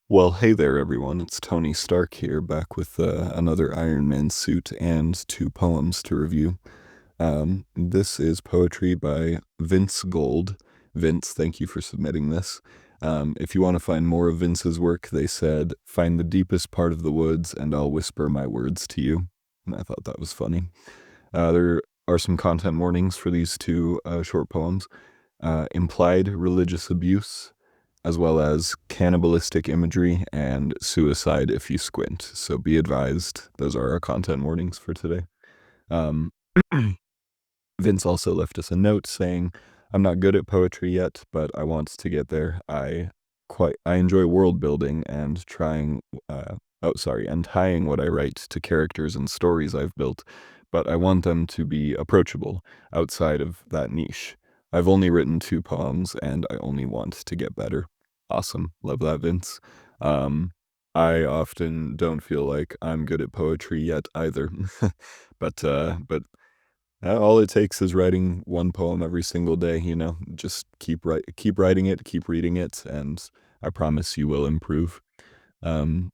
Well, hey there, everyone. It's Tony Stark here, back with another Iron Man suit and two poems to review. This is poetry by Vince Gold. Vince, thank you for submitting this. If you want to find more of Vince's work, they said, "Find the deepest part of the woods, and I'll whisper my words to you." And I thought that was funny. There are some content warnings for these two short poems. Implied religious abuse, as well as cannibalistic imagery and suicide if you squint. So be advised, those are our content warnings for today. Um, Vince also left us a note saying, "I'm not good at poetry yet, but I want to get there. I enjoy world building and and tying what I write to characters and stories I've built, but I want them to be approachable outside of that niche. I've only written two poems and I only want to get better." Awesome. Love that, Vince. Um, I often don't feel like I'm good at poetry yet either. But all it takes is writing one poem every single day, Just keep writing it, keep reading it, and I promise you will improve. Um,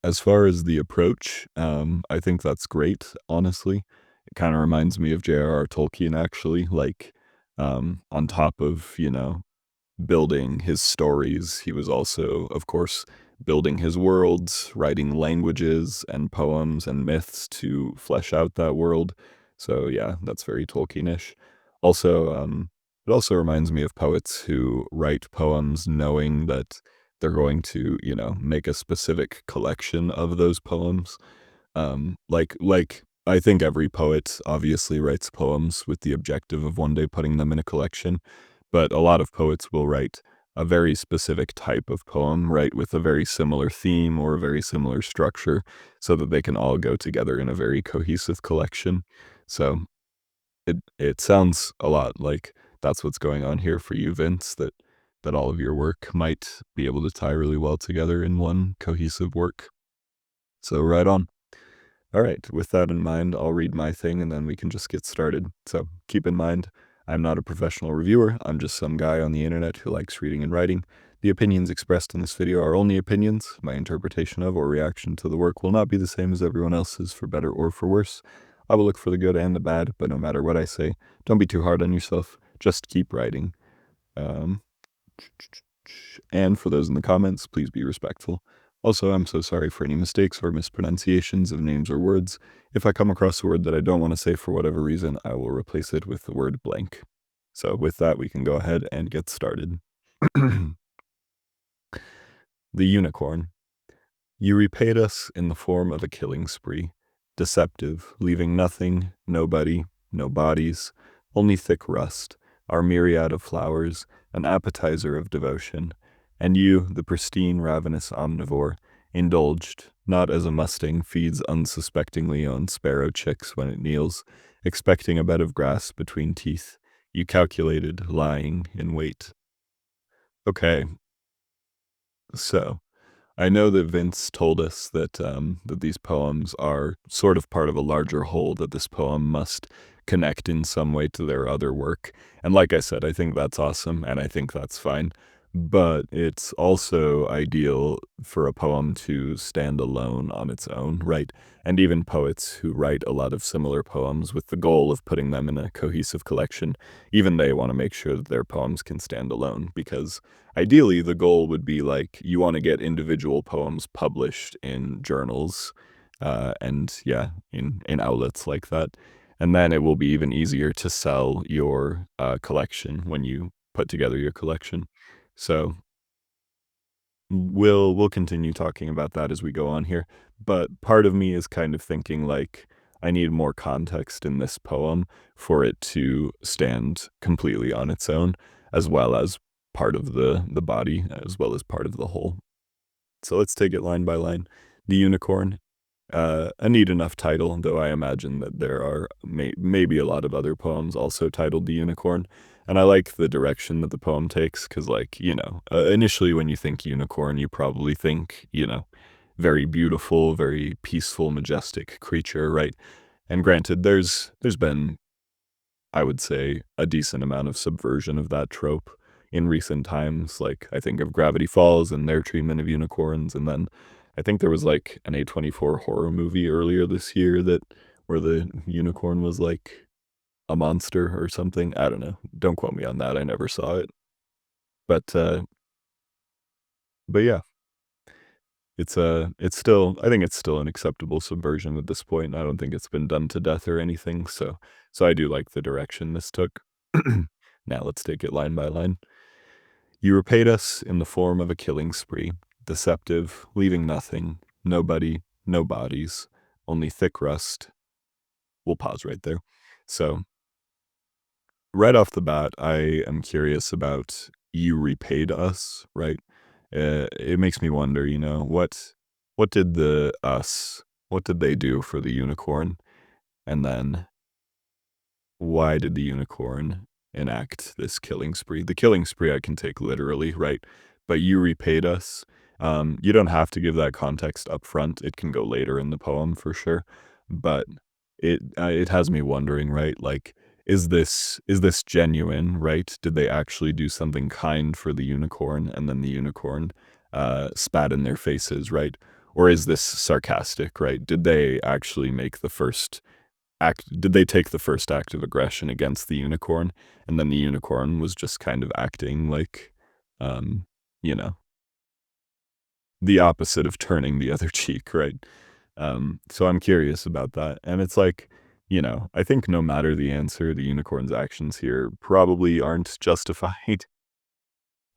as far as the approach, I think that's great, honestly. It kind of reminds me of J.R.R. Tolkien, actually, like, on top of, building his stories, he was also, of course, building his worlds, writing languages and poems and myths to flesh out that world. So yeah, that's very Tolkienish. Also, it also reminds me of poets who write poems knowing that they're going to, make a specific collection of those poems. Like I think every poet obviously writes poems with the objective of one day putting them in a collection, but a lot of poets will write a very specific type of poem, right, with a very similar theme or a very similar structure, so that they can all go together in a very cohesive collection. So it sounds a lot like that's what's going on here for you, Vince, that all of your work might be able to tie really well together in one cohesive work. So right on. All right, with that in mind, I'll read my thing and then we can just get started. So keep in mind, I'm not a professional reviewer, I'm just some guy on the internet who likes reading and writing. The opinions expressed in this video are only opinions. My interpretation of or reaction to the work will not be the same as everyone else's, for better or for worse. I will look for the good and the bad, but no matter what I say, don't be too hard on yourself. Just keep writing. Um, and for those in the comments, please be respectful. Also, I'm so sorry for any mistakes or mispronunciations of names or words. If I come across a word that I don't want to say for whatever reason, I will replace it with the word blank. So with that, we can go ahead and get started. The Unicorn. You repaid us in the form of a killing spree, deceptive, leaving nothing, nobody, no bodies, only thick rust, our myriad of flowers, an appetizer of devotion, and you, the pristine, ravenous omnivore, indulged, not as a mustang feeds unsuspectingly on sparrow chicks when it kneels, expecting a bed of grass between teeth. You calculated, lying in wait. Okay, so I know that Vince told us that these poems are sort of part of a larger whole, that this poem must connect in some way to their other work. And like I said, I think that's awesome, and I think that's fine. But it's also ideal for a poem to stand alone on its own, right? And even poets who write a lot of similar poems with the goal of putting them in a cohesive collection, even they want to make sure that their poems can stand alone, because ideally the goal would be like you want to get individual poems published in journals, and yeah, in outlets like that, and then it will be even easier to sell your collection when you put together your collection. So we'll continue talking about that as we go on here, but part of me is kind of thinking like I need more context in this poem for it to stand completely on its own, as well as part of the body, as well as part of the whole. So let's take it line by line. The Unicorn, a neat enough title, though I imagine that there are maybe a lot of other poems also titled The Unicorn. And I like the direction that the poem takes, because, like, initially when you think unicorn, you probably think, very beautiful, very peaceful, majestic creature, right? And granted, there's been, I would say, a decent amount of subversion of that trope. in recent times. Like, I think of Gravity Falls and their treatment of unicorns, and then I think there was, like, an A24 horror movie earlier this year that where the unicorn was, like, a monster or something. I don't know. Don't quote me on that, I never saw it. But, uh but yeah, it's still I think it's still an acceptable subversion at this point. I don't think it's been done to death or anything, so I do like the direction this took. Now let's take it line by line. You repaid us in the form of a killing spree, deceptive, leaving nothing, nobody, no bodies, only thick rust. We'll pause right there. So, right off the bat, I am curious about you repaid us, right? It makes me wonder, what did the us, what did they do for the unicorn? And then why did the unicorn enact this killing spree? The killing spree I can take literally, right? But you repaid us. You don't have to give that context up front. It can go later in the poem for sure. But it has me wondering, right? Like, is this genuine, right? Did they actually do something kind for the unicorn, and then the unicorn spat in their faces, right? Or is this sarcastic, right? Did they actually make the first act did they take the first act of aggression against the unicorn, and then the unicorn was just kind of acting like, um, you know, the opposite of turning the other cheek, right? So I'm curious about that, and it's like, I think no matter the answer, the unicorn's actions here probably aren't justified.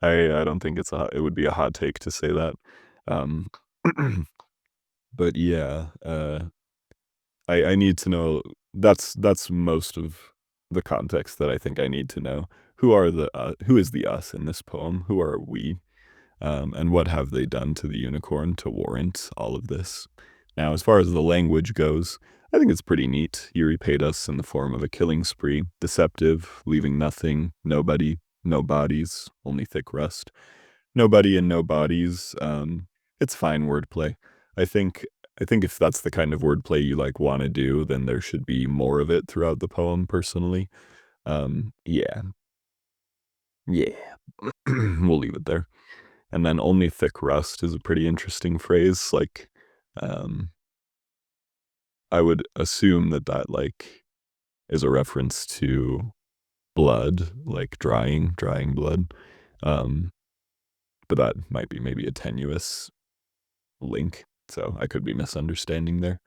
I don't think it would be a hot take to say that. Um, but yeah, I need to know that's most of the context that I think I need to know. Who is the us in this poem? Who are we? And what have they done to the unicorn to warrant all of this? Now, as far as the language goes, I think it's pretty neat. You repaid us in the form of a killing spree, deceptive, leaving nothing, nobody, no bodies, only thick rust. Nobody and no bodies. It's fine wordplay. I think I think if that's the kind of wordplay you like want to do, then there should be more of it throughout the poem. Personally, yeah, yeah, we'll leave it there. And then only thick rust is a pretty interesting phrase. Like, um, I would assume that like is a reference to blood, like drying blood. Um, but that might be maybe a tenuous link, so I could be misunderstanding there.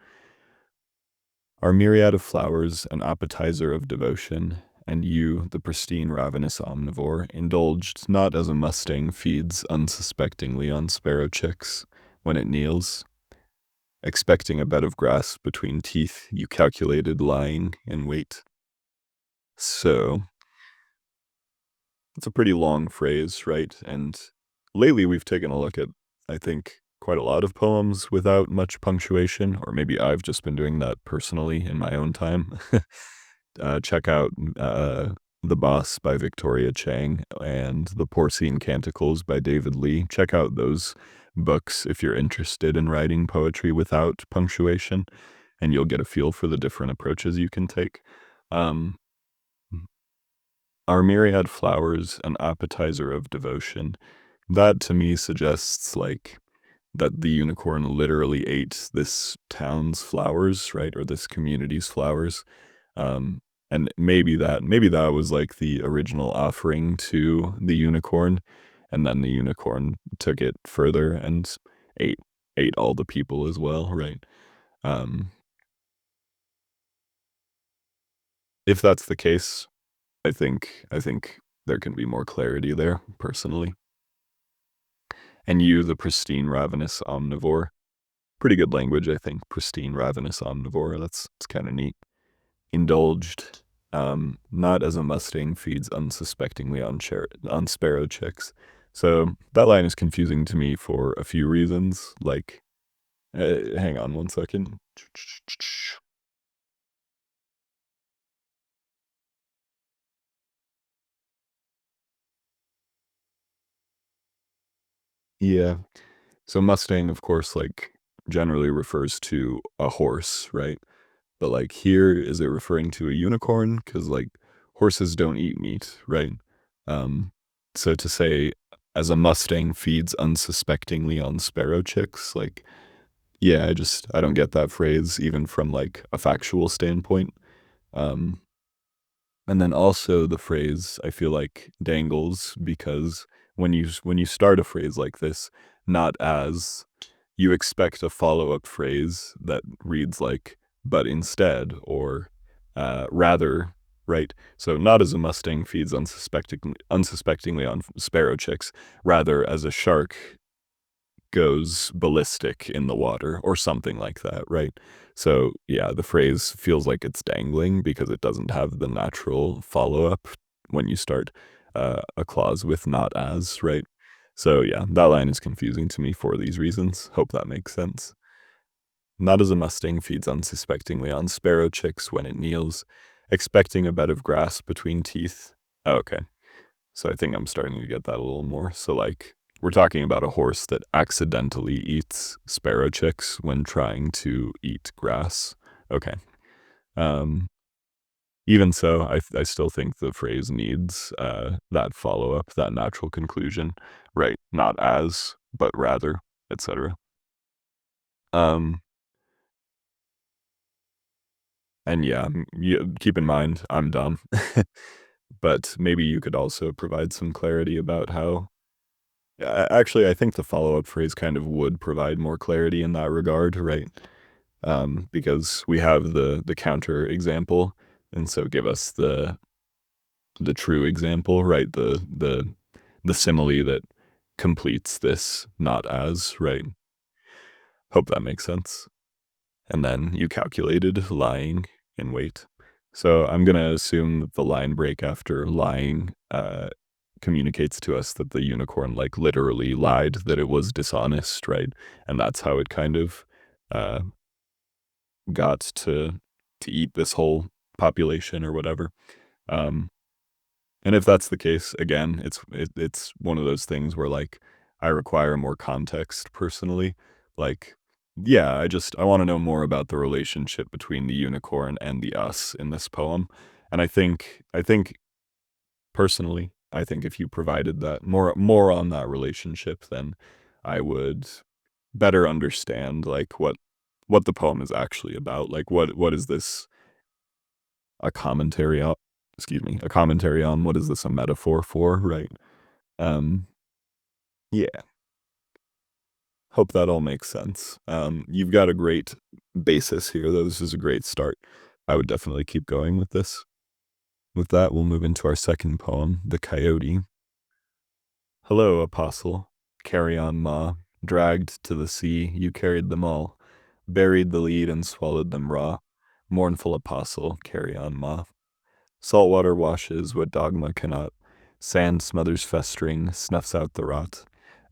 Our myriad of flowers, an appetizer of devotion, and you, the pristine ravenous omnivore, indulged not as a mustang feeds unsuspectingly on sparrow chicks when it kneels, expecting a bed of grass between teeth you calculated lying in wait. So, it's a pretty long phrase, right? And lately we've taken a look at, I think, quite a lot of poems without much punctuation, or maybe I've just been doing that personally in my own time. Check out The Boss by Victoria Chang and The Porcine Canticles by David Lee. Check out those books if you're interested in writing poetry without punctuation, and you'll get a feel for the different approaches you can take. Um, our myriad flowers, an appetizer of devotion. That to me suggests like that the unicorn literally ate this town's flowers, right? Or this community's flowers. Um, and maybe that was like the original offering to the unicorn, and then the unicorn took it further and ate ate all the people as well, right? Um, if that's the case, I think there can be more clarity there, personally. And you, the pristine ravenous omnivore. Pretty good language, I think. Pristine ravenous omnivore. That's kind of neat. Indulged, not as a mustang feeds unsuspectingly on sparrow chicks. So that line is confusing to me for a few reasons. Like, hang on one second. Yeah. So mustang, of course, like generally refers to a horse, right? But like here, is it referring to a unicorn? Because like horses don't eat meat, right? Um, So to say, as a Mustang feeds unsuspectingly on sparrow chicks, like, yeah, I don't get that phrase even from like a factual standpoint. Um, and then also the phrase I feel like dangles because when you start a phrase like this, not as you expect a follow-up phrase that reads like but instead or rather, right? So not as a Mustang feeds unsuspectingly on sparrow chicks, rather as a shark goes ballistic in the water or something like that, right? So, yeah, the phrase feels like it's dangling because it doesn't have the natural follow up when you start a clause with not as, right? So, yeah, that line is confusing to me for these reasons. Hope that makes sense. Not as a Mustang feeds unsuspectingly on sparrow chicks when it kneels, expecting a bed of grass between teeth. Oh, okay. So I think I'm starting to get that a little more. So, like, we're talking about a horse that accidentally eats sparrow chicks when trying to eat grass. Okay. Um, Even so, I still think the phrase needs that follow up, that natural conclusion, right? Not as, but rather, etc. Um, and yeah, keep in mind, I'm dumb. But maybe you could also provide some clarity about how. Yeah, actually, I think the follow-up phrase kind of would provide more clarity in that regard, right? Because we have the counter example, and so give us the true example, right? The simile that completes this not as, right? Hope that makes sense. And then you calculated lying in wait. So I'm gonna assume that the line break after lying communicates to us that the unicorn like literally lied, that it was dishonest, right? And that's how it kind of uh, got to eat this whole population or whatever. Um, and if that's the case, again, it's one of those things where like I require more context personally. Like, yeah, I want to know more about the relationship between the unicorn and the us in this poem. And I think personally, I think if you provided that more on that relationship, then I would better understand like what the poem is actually about. Like what is this a commentary on? Excuse me, a commentary on what is this a metaphor for? Right. Um. Yeah. Hope that all makes sense. You've got a great basis here, though. This is a great start. I would definitely keep going with this. With that, we'll move into our second poem, The Coyote. Hello, apostle. Carry on, ma. Dragged to the sea, you carried them all. Buried the lead and swallowed them raw. Mournful apostle, carry on, ma. Salt water washes what dogma cannot. Sand smothers festering, snuffs out the rot.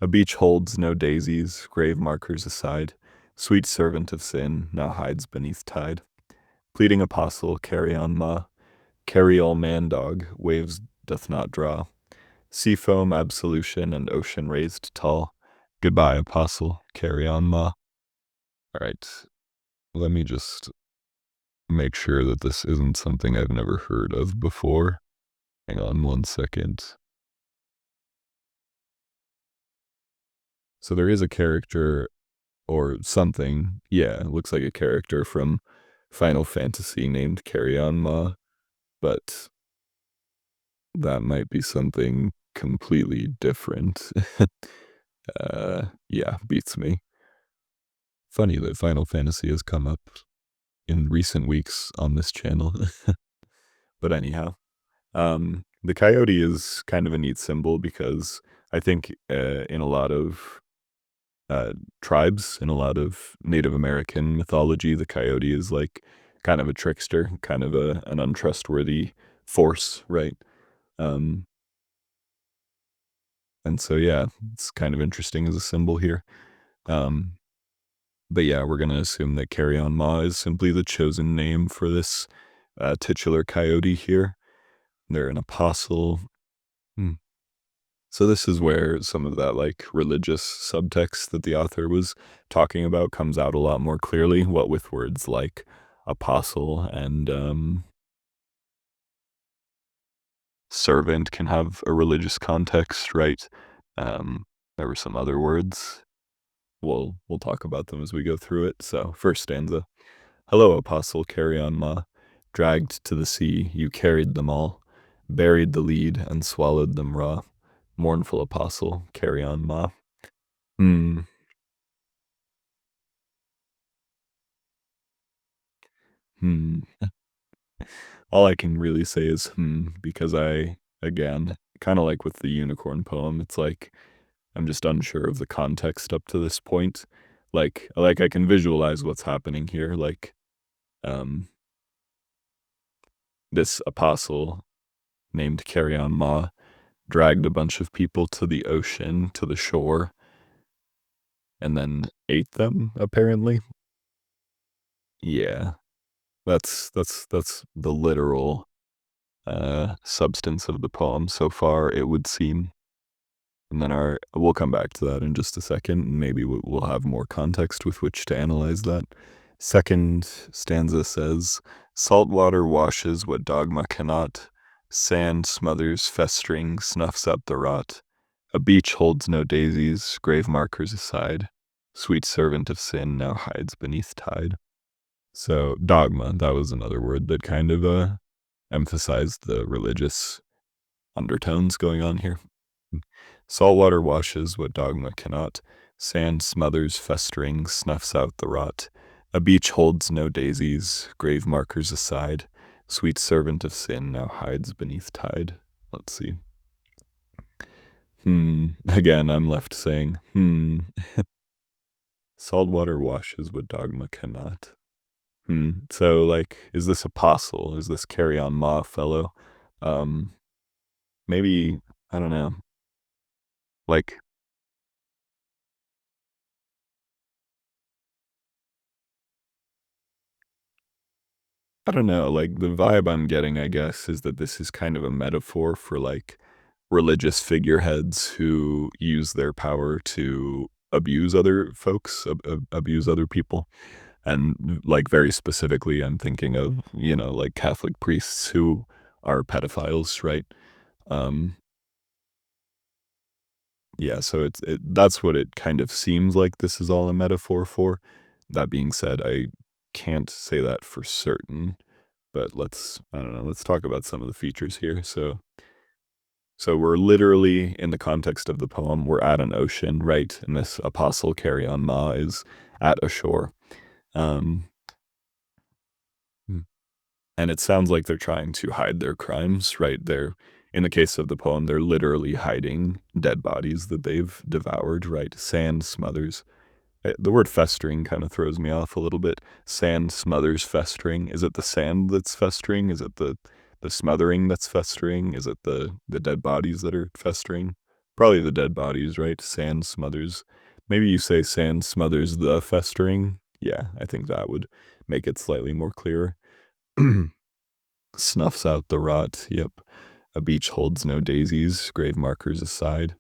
A beach holds no daisies, grave markers aside. Sweet servant of sin, now hides beneath tide. Pleading apostle, carry on, ma. Carry all man dog, waves doth not draw. Sea foam, absolution, and ocean raised tall. Goodbye, apostle, carry on, ma. All right, let me just make sure that this isn't something I've never heard of before. Hang on one second. So there is a character or something. Yeah, it looks like a character from Final Fantasy named Carry On Ma, but that might be something completely different. Yeah, beats me. Funny that Final Fantasy has come up in recent weeks on this channel. But anyhow, the coyote is kind of a neat symbol because I think in a lot of uh, tribes, in a lot of Native American mythology, the coyote is like kind of a trickster, kind of an untrustworthy force, right? Um, and so yeah, it's kind of interesting as a symbol here. Um, but yeah, we're gonna assume that Carry On Ma is simply the chosen name for this titular coyote here. They're an apostle. Hmm. So this is where some of that like religious subtext that the author was talking about comes out a lot more clearly, what with words like apostle and servant can have a religious context, right? Um, there were some other words. We'll talk about them as we go through it. So, first stanza. Hello, Apostle, carry on, Ma. Dragged to the sea, you carried them all, buried the lead and swallowed them raw. Mournful Apostle, carry on, Ma. Hmm, hmm. All I can really say is because again, kind of like with the unicorn poem, it's like I'm just unsure of the context up to this point. Like I can visualize what's happening here. Um, this apostle named Carry On Ma dragged a bunch of people to the ocean, to the shore, and then ate them, apparently. Yeah. That's the literal substance of the poem so far, it would seem. And then we'll come back to that in just a second. And maybe we'll have more context with which to analyze that. Second stanza says, "Salt water washes what dogma cannot. Sand smothers festering, snuffs up the rot. A beach holds no daisies, grave markers aside. Sweet servant of sin now hides beneath tide." So dogma, that was another word that kind of emphasized the religious undertones going on here. Salt water washes what dogma cannot. Sand smothers festering, snuffs out the rot. A beach holds no daisies, grave markers aside. Sweet servant of sin now hides beneath tide. Let's see. Again, I'm left saying, Salt water washes what dogma cannot. So, like, is this apostle? Is this carry on ma fellow? Um, maybe, I don't know. Like, I don't know, like, the vibe I'm getting, I guess, is that this is kind of a metaphor for, like, religious figureheads who use their power to abuse other folks, abuse other people. And, like, very specifically, I'm thinking of, like, Catholic priests who are pedophiles, right? Um, yeah, so that's what it kind of seems like this is all a metaphor for. That being said, I can't say that for certain. But I don't know, let's talk about some of the features here. So we're literally in the context of the poem, we're at an ocean, right? And this apostle Carry On Ma is at a shore. Um, and it sounds like they're trying to hide their crimes, right? In the case of the poem, they're literally hiding dead bodies that they've devoured, right? Sand smothers. The word festering kind of throws me off a little bit. Sand smothers festering. Is it the sand that's festering? Is it the smothering that's festering? Is it the dead bodies that are festering? Probably the dead bodies, right? Sand smothers. Maybe you say sand smothers the festering. Yeah, I think that would make it slightly more clear. Snuffs out the rot. Yep. A beach holds no daisies, grave markers aside.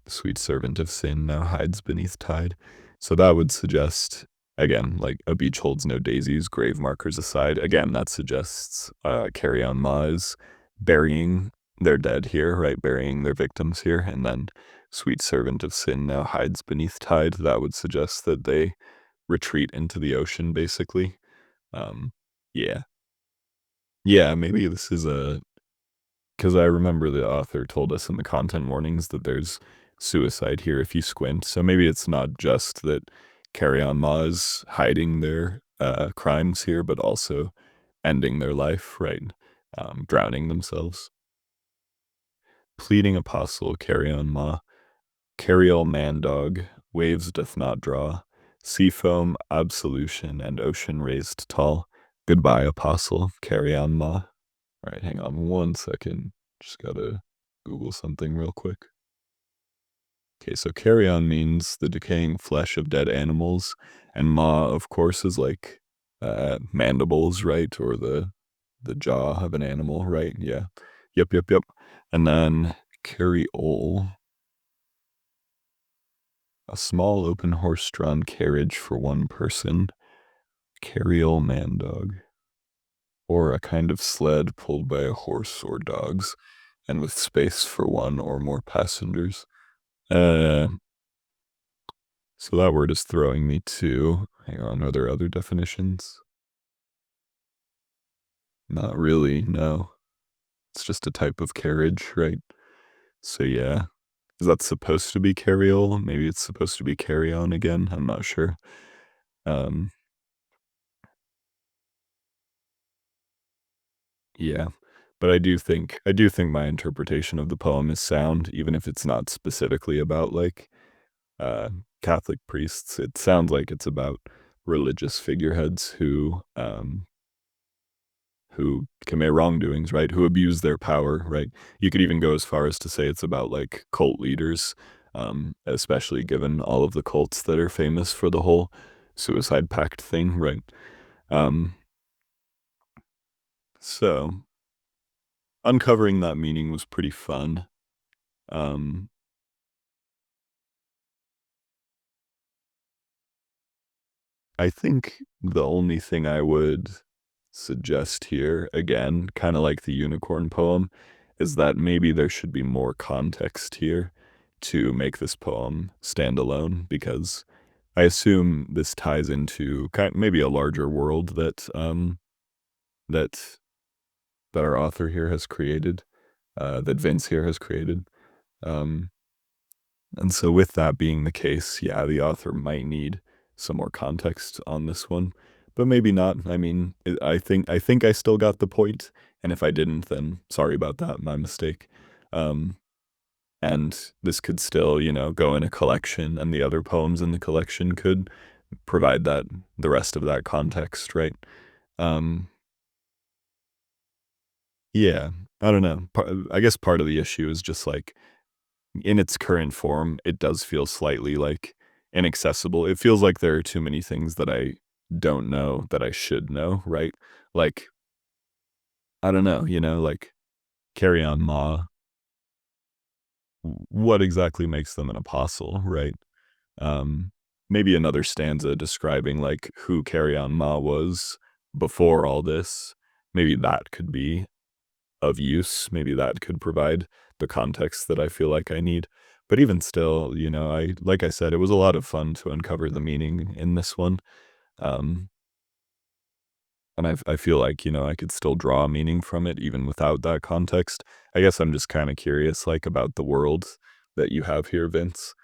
Sweet servant of sin now hides beneath tide. So that would suggest, again, like a beach holds no daisies, grave markers aside. Again, that suggests Carry On Ma is burying their dead here, right? Burying their victims here. And then sweet servant of sin now hides beneath tide. That would suggest that they retreat into the ocean, basically. Um, yeah. Yeah, maybe this is a because I remember the author told us in the content warnings that there's suicide here if you squint. So maybe it's not just that Carry On Ma is hiding their crimes here, but also ending their life, right? Drowning themselves. Pleading apostle, Carry On Ma. Carriel man dog, waves doth not draw. Sea foam, absolution, and ocean raised tall. Goodbye, apostle, Carry On Ma. All right, hang on one second. Just gotta Google something real quick. Okay, so carrion means the decaying flesh of dead animals, and maw, of course, is like mandibles, right, or the jaw of an animal, right? Yeah. Yep, yep, yep. And then carriole, a small open horse-drawn carriage for one person. Carriole man dog. or a kind of sled pulled by a horse or dogs, and with space for one or more passengers. Uh, so that word is throwing me to. Hang on, are there other definitions? Not really, no. It's just a type of carriage, right? So yeah. Is that supposed to be carryall? Maybe it's supposed to be carry on again. I'm not sure. Um, yeah. But I do think my interpretation of the poem is sound, even if it's not specifically about like uh Catholic priests. It sounds like it's about religious figureheads who commit wrongdoings, right? Who abuse their power, right? You could even go as far as to say it's about like cult leaders, especially given all of the cults that are famous for the whole suicide pact thing, right? Um, so uncovering that meaning was pretty fun. Um, I think the only thing I would suggest here, again, kind of like the unicorn poem, is that maybe there should be more context here to make this poem stand alone, because I assume this ties into maybe a larger world that that our author here has created, that Vince here has created. Um, And so with that being the case, yeah, the author might need some more context on this one, but maybe not. I mean, I think I still got the point, and if I didn't, then sorry about that, my mistake. Um, and this could still, go in a collection, and the other poems in the collection could provide the rest of that context, right? Um, yeah, I don't know. I guess part of the issue is just like in its current form, it does feel slightly, like, inaccessible. It feels like there are too many things that I don't know that I should know, right? Like, I don't know, like, Carry On Ma, what exactly makes them an apostle, right? Um, Maybe another stanza describing, like, who Carry On Ma was before all this, maybe that could be of use. Maybe that could provide the context that I feel like I need. But even still, I like I said, it was a lot of fun to uncover the meaning in this one. Um, and I feel like, I could still draw meaning from it even without that context. I guess I'm just kind of curious, like, about the world that you have here, Vince,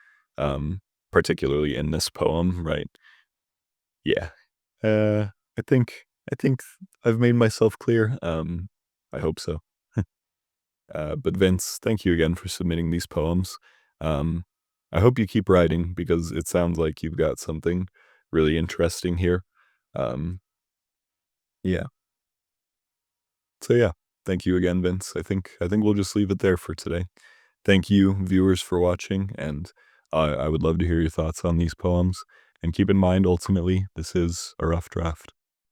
particularly in this poem, right? Yeah. Uh, I think I've made myself clear. I hope so. But Vince, thank you again for submitting these poems. Um, I hope you keep writing because it sounds like you've got something really interesting here. Um, yeah. So yeah, thank you again, Vince. I think we'll just leave it there for today. Thank you, viewers, for watching, and I would love to hear your thoughts on these poems. And keep in mind, ultimately, this is a rough draft.